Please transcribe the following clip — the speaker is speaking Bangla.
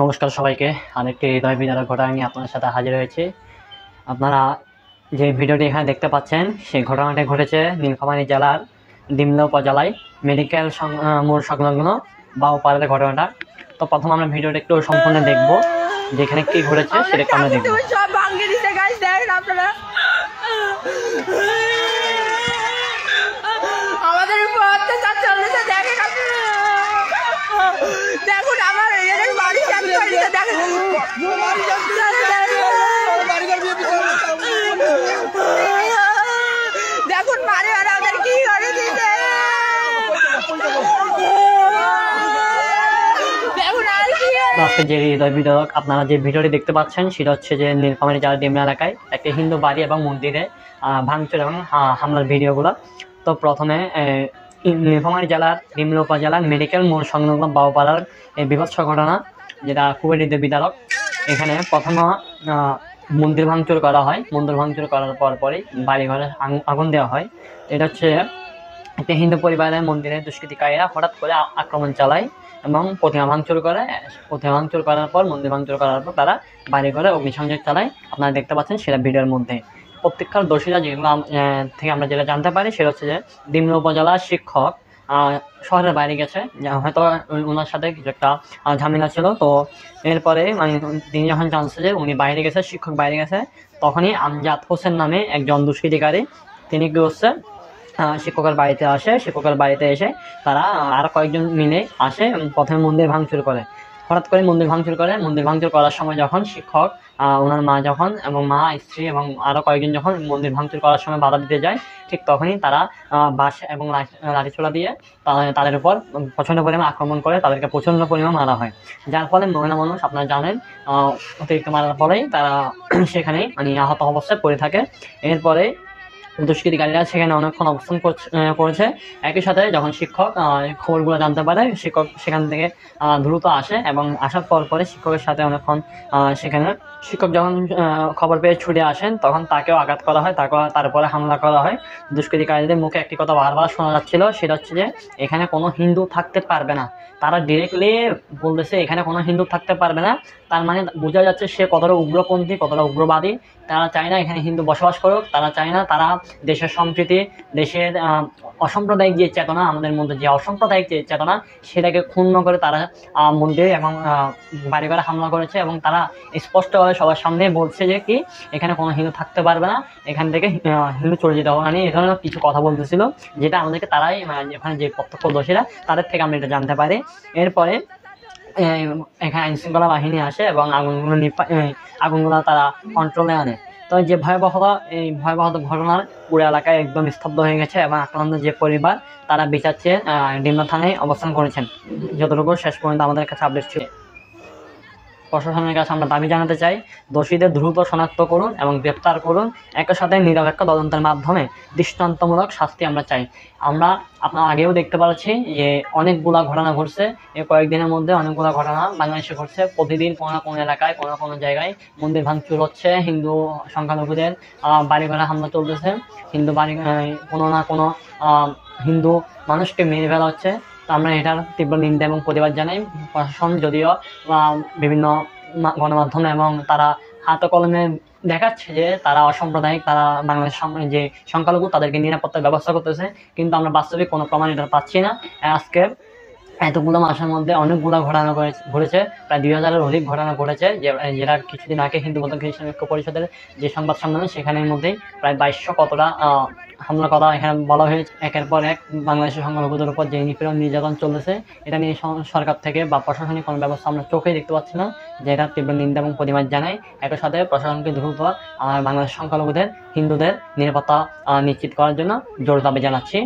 নমস্কার সবাইকে। আরেকটি হৃদয় বিদারক ঘটনা নিয়ে আপনার সাথে হাজির হয়েছি। আপনারা যে ভিডিওটি এখানে দেখতে পাচ্ছেন সেই ঘটনাটি ঘটেছে নীলফামারী জেলার ডিমলা উপজেলায় মেডিকেল মোড় সংলগ্ন বাউপাড়ার ঘটনাটা। তো প্রথম আমরা ভিডিওটা একটু সম্পূর্ণ দেখব, যেখানে কি ঘটেছে সেটা একটু আমরা দেখব। আমাদের উপর অত্যাচার চলছে, দেখেন আপনারা, দেখুন আমার বাড়ি দেখেন দেখুন মারে আর আমাদের কি করে দিতে আজকে যে হৃদয় বিদারক আপনারা যে ভিডিওটি দেখতে পাচ্ছেন সেটা হচ্ছে যে নীলফামারী জেলার ডিমলা এলাকায় একটি হিন্দু বাড়ি এবং মন্দিরে ভাঙচুর এবং হামলার ভিডিওগুলো। তো প্রথমে নীলফামারী জেলার ডিমলা উপজেলার মেডিকেল মোড় সংলগ্ন বাউপাড়ার এই বিভৎস ঘটনা, যেটা খুবই হৃদয় বিদারক। এখানে প্রথম মন্দির ভাঙচুর করা হয়। মন্দির ভাঙচুর করার পরই বাড়ি ঘরে আগুন দেওয়া হয়। এটা হচ্ছে একটি হিন্দু পরিবারের মন্দিরে দুষ্কৃতিকারীরা হঠাৎ করে আক্রমণ চালায় এবং প্রতিমা ভাঙচুর করে। প্রতিমা ভাঙচুর করার পর, মন্দির ভাঙচুর করার পর তারা বাড়ি ঘরে অগ্নিসংযোগ চালায়। আপনারা দেখতে পাচ্ছেন সেটা ভিডিওর মধ্যে। প্রত্যেককার দোষীরা যেগুলো থেকে আমরা যেটা জানতে পারি সেটা হচ্ছে যে ডিমলা উপজেলার শিক্ষক শহরের বাইরে গেছে, হয়তো ওনার সাথে কিছু একটা ঝামেলা ছিল। তো এরপরে মানে তিনি যখন জানছে যে উনি বাইরে গেছে, শিক্ষক বাইরে গেছে, তখনই আমজাদ হোসেন নামে একজন দুষ্কৃতিকারী তিনি কি করছে, শিক্ষকের বাড়িতে আসে। শিক্ষকের বাড়িতে এসে তারা আরও কয়েকজন মিলে আসে প্রথমে মন্দির ভাঙচুর করে। হঠাৎ করে মন্দির ভাঙচুর করে। মন্দির ভাঙচুর করার সময় যখন শিক্ষক, ওনার মা যখন এবং মা, স্ত্রী এবং আরও কয়েকজন যখন মন্দির ভাঙচুর করার সময় বাধা দিতে যায়, ঠিক তখনই তারা বাঁশ এবং লাঠিছোড়া দিয়ে তাদের উপর প্রচণ্ড পরিমাণ আক্রমণ করে, তাদেরকে প্রচণ্ড পরিমাণ মারা হয়। যার ফলে মহিলা মানুষ আপনারা জানেন অতিরিক্ত মারার ফলেই তারা সেখানে মানে আহত অবস্থায় পড়ে থাকে। এরপরে দুষ্কৃতিকারীরা সেখানে অনেকক্ষণ অবস্থান করেছে। একই সাথে যখন শিক্ষক খবরগুলো জানতে পারে, শিক্ষক সেখান থেকে দ্রুত আসে এবং আসার পরে শিক্ষকের সাথে অনেকক্ষণ সেখানে শিক্ষক যখন খবর পেয়ে ছুটে আসেন, তখন তাকেও আঘাত করা হয়, তারপরে হামলা করা হয়। দুষ্কৃতিকারীদের মুখে একটি কথা বারবার শোনা যাচ্ছিল, সেটা হচ্ছে যে এখানে কোনো হিন্দু থাকতে পারবে না। তারা ডিরেক্টলি বলতেছে এখানে কোনো হিন্দু থাকতে পারবে না। তার মানে বোঝা যাচ্ছে সে কতটা উগ্রপন্থী, কতটা উগ্রবাদী। তারা চায় না এখানে হিন্দু বসবাস করুক, তারা চায় না, তারা দেশের সম্প্রীতি, দেশের অসাম্প্রদায়িক যে চেতনা, আমাদের মধ্যে যে অসাম্প্রদায়িক যে চেতনা, সেটাকে ক্ষুণ্ণ করে তারা মন্দিরে এবং বাড়ি ঘরে হামলা করেছে। এবং তারা স্পষ্টভাবে সবার সামনে বলছে যে কি এখানে কোনো হিন্দু থাকতে পারবে না, এখান থেকে হিন্দু চলে যেতে হবে। মানে এই ধরনের কিছু কথা বলতেছিল, যেটা আমাদেরকে তারাই এখানে যে প্রত্যক্ষদর্শীরা তাদের থেকে আমরা এটা জানতে পারি। এরপরে এখানে আইনশৃঙ্খলা বাহিনী আসে এবং আগুনগুলো তারা কন্ট্রোলে আনে। তো যে এই ভয়াবহ ঘটনার পুরো এলাকায় একদম স্তব্ধ হয়ে গেছে এবং আক্রান্ত যে পরিবার তারা বিচার চেয়ে ডিমলা থানায় অবস্থান করেছেন। যতটুকু শেষ পর্যন্ত আমাদের কাছে আপডেট ছিল। প্রশাসনের কাছে আমরা দাবি জানাতে চাই, দোষীদের দ্রুত শনাক্ত করুন এবং গ্রেপ্তার করুন। একই সাথে নিরপেক্ষ তদন্তের মাধ্যমে দৃষ্টান্তমূলক শাস্তি আমরা চাই। আমরা আপনার আগেও দেখতে পাচ্ছি যে অনেকগুলা ঘটনা ঘটছে, এই কয়েকদিনের মধ্যে অনেকগুলো ঘটনা বাংলাদেশে ঘটছে। প্রতিদিন কোনো না কোনো এলাকায়, কোনো না কোনো জায়গায় মন্দির ভাঙচুর হচ্ছে, হিন্দু সংখ্যালঘুদের বাড়ি ঘরে হামলা চলতেছে, হিন্দু বাড়ি কোনো না কোনো হিন্দু মানুষকে মেরে ফেলা হচ্ছে। তো আমরা এটার তীব্র নিন্দা এবং প্রতিবাদ জানাই। প্রশাসন যদিও বিভিন্ন গণমাধ্যমে এবং তারা হাতে কলমে দেখাচ্ছে যে তারা অসাম্প্রদায়িক, তারা বাংলাদেশ যে সংখ্যালঘু তাদেরকে নিরাপত্তার ব্যবস্থা করতেছে, কিন্তু আমরা বাস্তবিক কোনো প্রমাণ এটা পাচ্ছি না। আজকে এতগুলো মাসের মধ্যে অনেকগুলো ঘটনা ঘটেছে, প্রায় 2000-এর অধিক ঘটনা ঘটেছে, যেটা কিছুদিন আগে হিন্দু বৌদ্ধ খ্রিস্টান ঐক্য পরিষদের যে সংবাদ সম্মেলন, সেখানের মধ্যেই প্রায় 2200 কতটা হামলা করা এখানে বলা হয়েছে। একের পর এক বাংলাদেশের সংখ্যালঘুদের উপর যে নিপীড়ন নির্যাতন চলতেছে, এটা নিয়ে সরকার থেকে বা প্রশাসনিক কোনো ব্যবস্থা আমরা চোখেই দেখতে পাচ্ছি না, যেটা তীব্র নিন্দা এবং প্রতিবাদ জানাই। একই সাথে প্রশাসনকে দ্রুত বাংলাদেশ সংখ্যালঘুদের, হিন্দুদের নিরাপত্তা নিশ্চিত করার জন্য জোর দাবি জানাচ্ছি।